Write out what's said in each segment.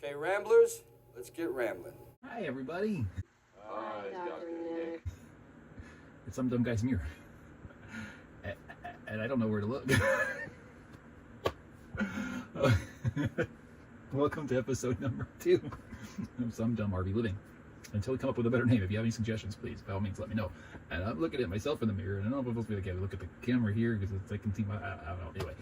Okay, Ramblers, let's get rambling. Hi, everybody. Hi, Dr. Nick. It's some dumb guy's mirror. And I don't know where to look. Welcome to episode number 2 of Some Dumb RV Living. Until we come up with a better name, if you have any suggestions, please, by all means, let me know. And I'm looking at myself in the mirror, and I don't know if I'm supposed to be like, look at the camera here, because I can see my, I don't know. Anyway,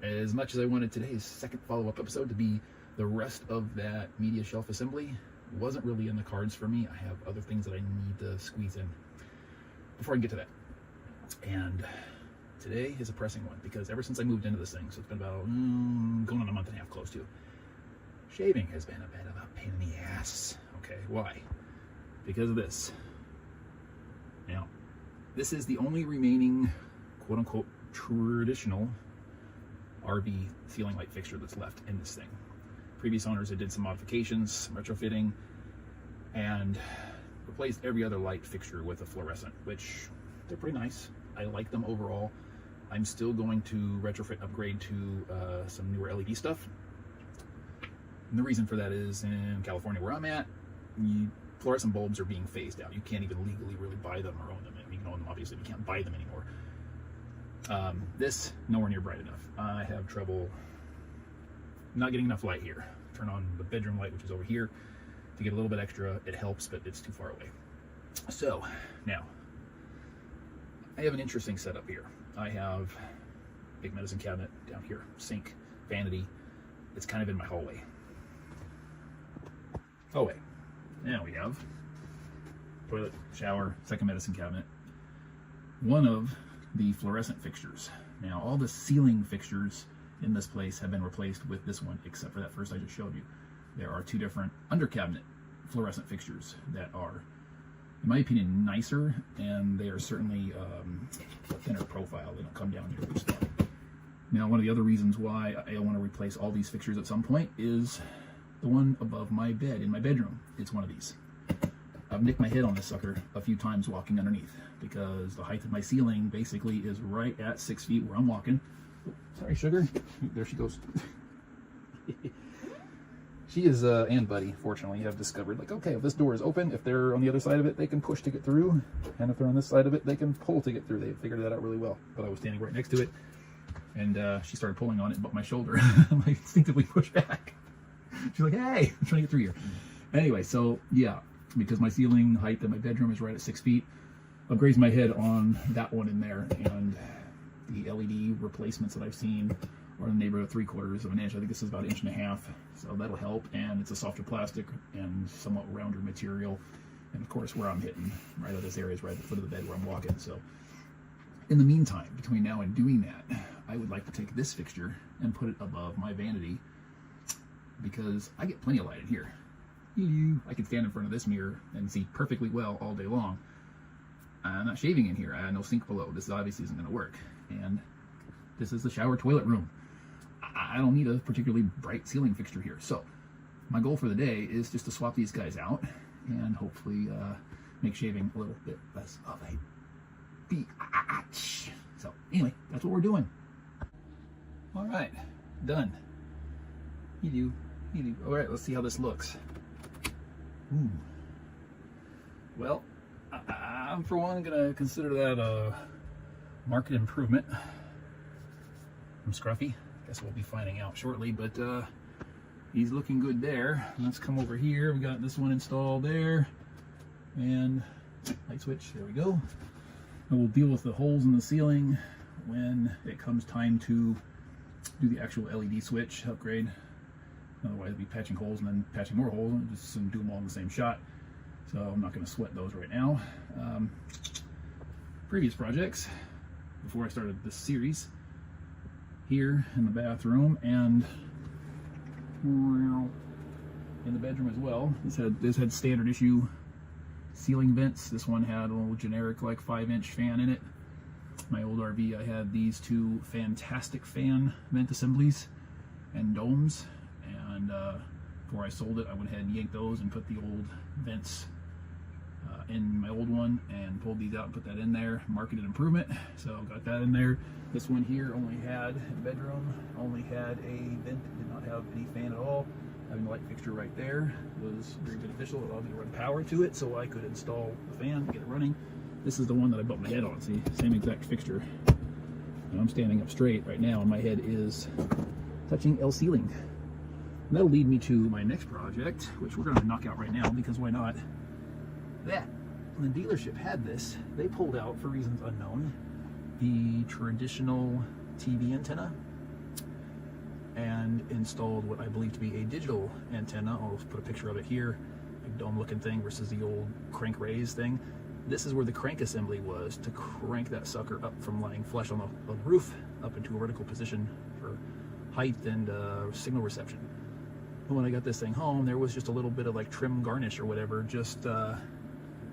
as much as I wanted today's second follow-up episode to be the rest of that media shelf assembly, wasn't really in the cards for me. I have other things that I need to squeeze in before I can get to that. And today is a pressing one, because ever since I moved into this thing, so it's been about going on a month and a half, close to, shaving has been a bit of a pain in the ass. Okay, why? Because of this. Now, this is the only remaining quote-unquote traditional RV ceiling light fixture that's left in this thing. Previous owners had did some modifications, some retrofitting, and replaced every other light fixture with a fluorescent, which they're pretty nice. I like them overall. I'm still going to retrofit upgrade to some newer LED stuff. And the reason for that is in California, where I'm at, fluorescent bulbs are being phased out. You can't even legally really buy them or own them. You can own them, obviously, but you can't buy them anymore. This, nowhere near bright enough. I have trouble not getting enough light here. Turn on the bedroom light, which is over here, to get a little bit extra. It helps, but it's too far away. So, now, I have an interesting setup here. I have a big medicine cabinet down here, sink, vanity. It's kind of in my hallway. Now we have toilet, shower, second medicine cabinet. One of the fluorescent fixtures. Now, all the ceiling fixtures in this place have been replaced with this one, except for that first I just showed you. There are 2 different under cabinet fluorescent fixtures that are, in my opinion, nicer, and they are certainly a thinner profile. They don't come down here very strong. Now, one of the other reasons why I want to replace all these fixtures at some point is the one above my bed in my bedroom. It's one of these. I've nicked my head on this sucker a few times walking underneath, because the height of my ceiling basically is right at 6 feet where I'm walking. Oh, sorry, Sugar. There she goes. She is, and Buddy, fortunately, have discovered, like, okay, if this door is open, if they're on the other side of it, they can push to get through. And if they're on this side of it, they can pull to get through. They figured that out really well. But I was standing right next to it, and she started pulling on it, but my shoulder, I instinctively pushed back. She's like, hey, I'm trying to get through here. Anyway, so, yeah, because my ceiling height in my bedroom is right at 6 feet, I've grazed my head on that one in there, and the LED replacements that I've seen are in the neighborhood of 3/4 of an inch. I think this is about 1.5 inches, so that'll help. And it's a softer plastic and somewhat rounder material. And of course, where I'm hitting right at this area is right at the foot of the bed where I'm walking. So in the meantime, between now and doing that, I would like to take this fixture and put it above my vanity, because I get plenty of light in here. I can stand in front of this mirror and see perfectly well all day long. I'm not shaving in here. I have no sink below. This obviously isn't going to work. And this is the shower toilet room. I don't need a particularly bright ceiling fixture here. So my goal for the day is just to swap these guys out and hopefully make shaving a little bit less of a biatch. So anyway, that's what we're doing. All right, done. You do. All right, let's see how this looks. Ooh. Well, I'm for one gonna consider that a market improvement from Scruffy. Guess we'll be finding out shortly, but he's looking good there. Let's come over here. We got this one installed there, and light switch. There we go. And we'll deal with the holes in the ceiling when it comes time to do the actual LED switch upgrade. Otherwise, we'll be patching holes and then patching more holes, and just do them all in the same shot. So I'm not going to sweat those right now. Previous projects, before I started this series, here in the bathroom and in the bedroom as well. This had standard issue ceiling vents. This one had a little generic like 5-inch fan in it. My old RV, I had these 2 fantastic fan vent assemblies and domes. And before I sold it, I went ahead and yanked those and put the old vents in my old one and pulled these out and put that in there. Marketed improvement, so got that in there. This one here only had, in the bedroom, only had a vent, did not have any fan at all. Having the light fixture right there was very beneficial. It allowed me to run power to it so I could install the fan, get it running. This is the one that I bumped my head on. See, same exact fixture. And I'm standing up straight right now and my head is touching L ceiling. And that'll lead me to my next project, which we're going to knock out right now because why not? That. When the dealership had this, they pulled out, for reasons unknown, the traditional TV antenna and installed what I believe to be a digital antenna. I'll put a picture of it here, a dome looking thing versus the old crank raise thing. This is where the crank assembly was to crank that sucker up from lying flush on the roof up into a vertical position for height and signal reception. But when I got this thing home, there was just a little bit of like trim garnish or whatever, just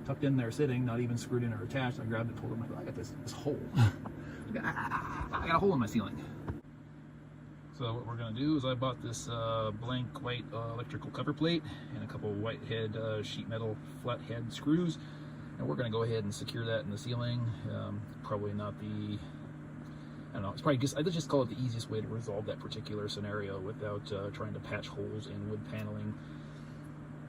tucked in there sitting, not even screwed in or attached. I grabbed it, pulled it, I'm like, I got this hole. I got a hole in my ceiling. So what we're gonna do is I bought this blank white electrical cover plate and a couple white head sheet metal flat head screws. And we're gonna go ahead and secure that in the ceiling. Probably not the, I don't know, it's probably just, I'd just call it the easiest way to resolve that particular scenario without trying to patch holes in wood paneling.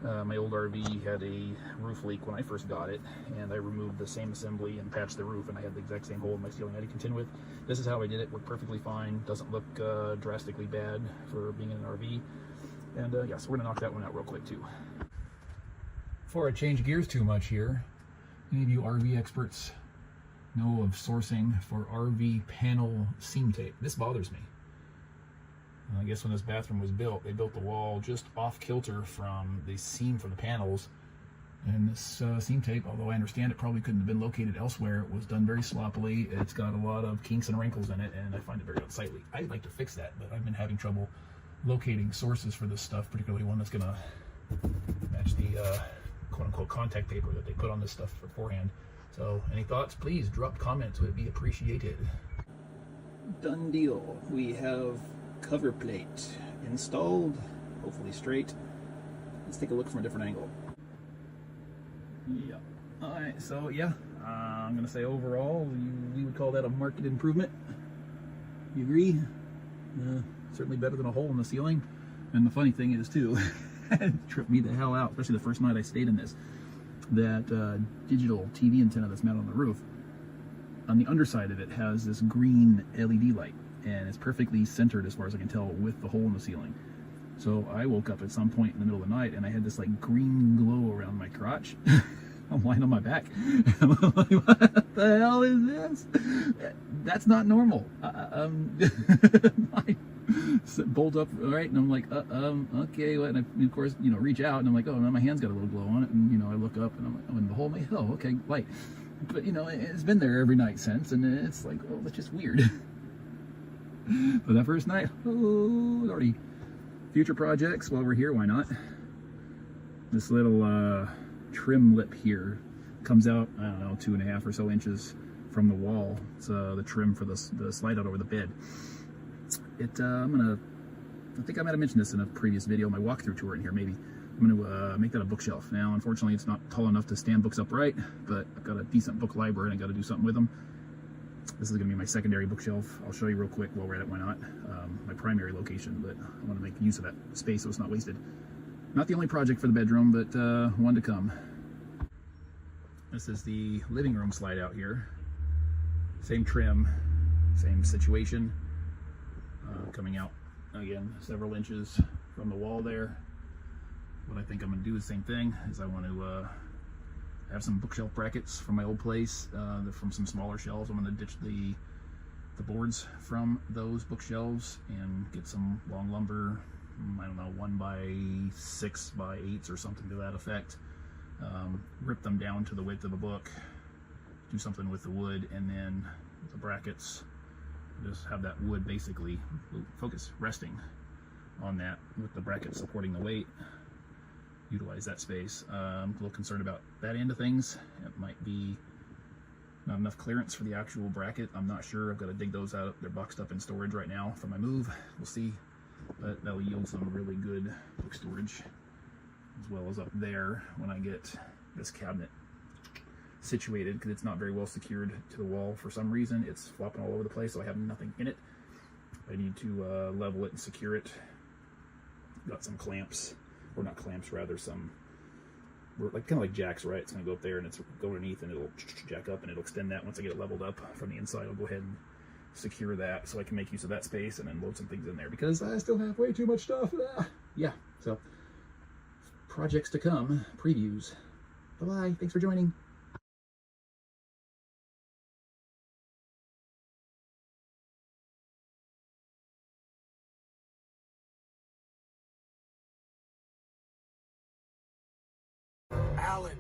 My old RV had a roof leak when I first got it, and I removed the same assembly and patched the roof, and I had the exact same hole in my ceiling I had to contend with. This is how I did it. Worked perfectly fine. Doesn't look drastically bad for being in an RV. And yeah, so we're gonna knock that one out real quick too. Before I change gears too much here, any of you RV experts know of sourcing for RV panel seam tape? This bothers me. I guess when this bathroom was built, they built the wall just off kilter from the seam for the panels. And this seam tape, although I understand it probably couldn't have been located elsewhere, it was done very sloppily. It's got a lot of kinks and wrinkles in it, and I find it very unsightly. I'd like to fix that, but I've been having trouble locating sources for this stuff, particularly one that's going to match the quote-unquote contact paper that they put on this stuff beforehand. So any thoughts? Please drop comments. Would be appreciated. Done deal. We have cover plate installed, hopefully straight. Let's take a look from a different angle. Yeah. Alright, so yeah, I'm gonna say overall, we would call that a market improvement. You agree? Certainly better than a hole in the ceiling. And the funny thing is too, it tripped me the hell out, especially the first night I stayed in this, that digital TV antenna that's mounted on the roof, on the underside of it has this green LED light, and it's perfectly centered as far as I can tell with the hole in the ceiling. So I woke up at some point in the middle of the night and I had this like green glow around my crotch. I'm lying on my back. I'm like, what the hell is this? That's not normal. I bolt up, all right, and I'm like, okay, what? And I, of course, you know, reach out and I'm like, oh, now my hand's got a little glow on it, and you know, I look up and I'm like, oh, in the hole, oh, okay, light. But you know, it's been there every night since, and it's like, oh, that's just weird. But that first night, oh, Lordy. Future projects while we're here, why not? This little trim lip here comes out, I don't know, 2.5 or so inches from the wall. It's the trim for the slide out over the bed. I think I might have mentioned this in a previous video, my walkthrough tour in here maybe. I'm going to make that a bookshelf. Now, unfortunately, it's not tall enough to stand books upright, but I've got a decent book library and I've got to do something with them. This is going to be my secondary bookshelf. I'll show you real quick while we're at it, why not? My primary location, but I want to make use of that space so it's not wasted. Not the only project for the bedroom, but one to come. This is the living room slide out here. Same trim, same situation. Coming out, again, several inches from the wall there. What I think I'm going to do is the same thing, is I want to have some bookshelf brackets from my old place. They're from some smaller shelves. I'm going to ditch the boards from those bookshelves and get some long lumber, I don't know, 1x6x8 or something to that effect. Rip them down to the width of a book, do something with the wood, and then the brackets, just have that wood basically, focus, resting on that with the brackets supporting the weight. Utilize that space. I'm a little concerned about that end of things. It might be not enough clearance for the actual bracket. I'm not sure. I've got to dig those out. They're boxed up in storage right now for my move. We'll see. But that will yield some really good book storage, as well as up there when I get this cabinet situated, because it's not very well secured to the wall for some reason. It's flopping all over the place, so I have nothing in it. I need to level it and secure it got some clamps, or not clamps, rather some, like kind of like jacks, right? It's going to go up there and it's go underneath and it'll jack up and it'll extend that. Once I get it leveled up from the inside, I'll go ahead and secure that so I can make use of that space and then load some things in there because I still have way too much stuff. Yeah, so projects to come, previews. Bye-bye. Thanks for joining. Alan.